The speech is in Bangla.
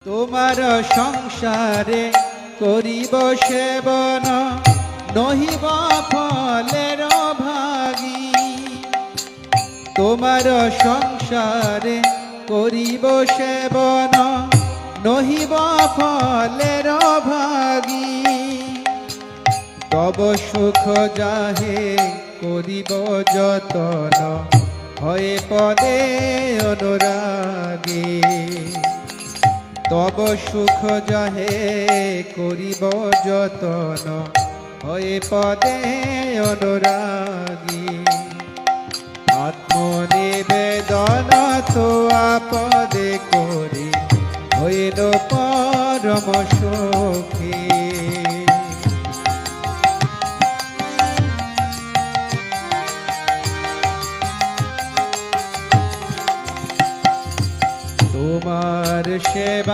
তোমার সংসারে করিব সেবন, নহিব ফলের ভাগী। তোমার সংসারে করিব সেবন, নহিব ফলের ভাগী। তব সুখ যাহে করিব যতন, হয়ে পদে অনুরাগী। তব সুখ যাহে করিব যতন, হয়ে পদে অনুরাগী। আত্মনিবেদন তো আপদে করি, হইল পরম সুখী। তোমার সেবা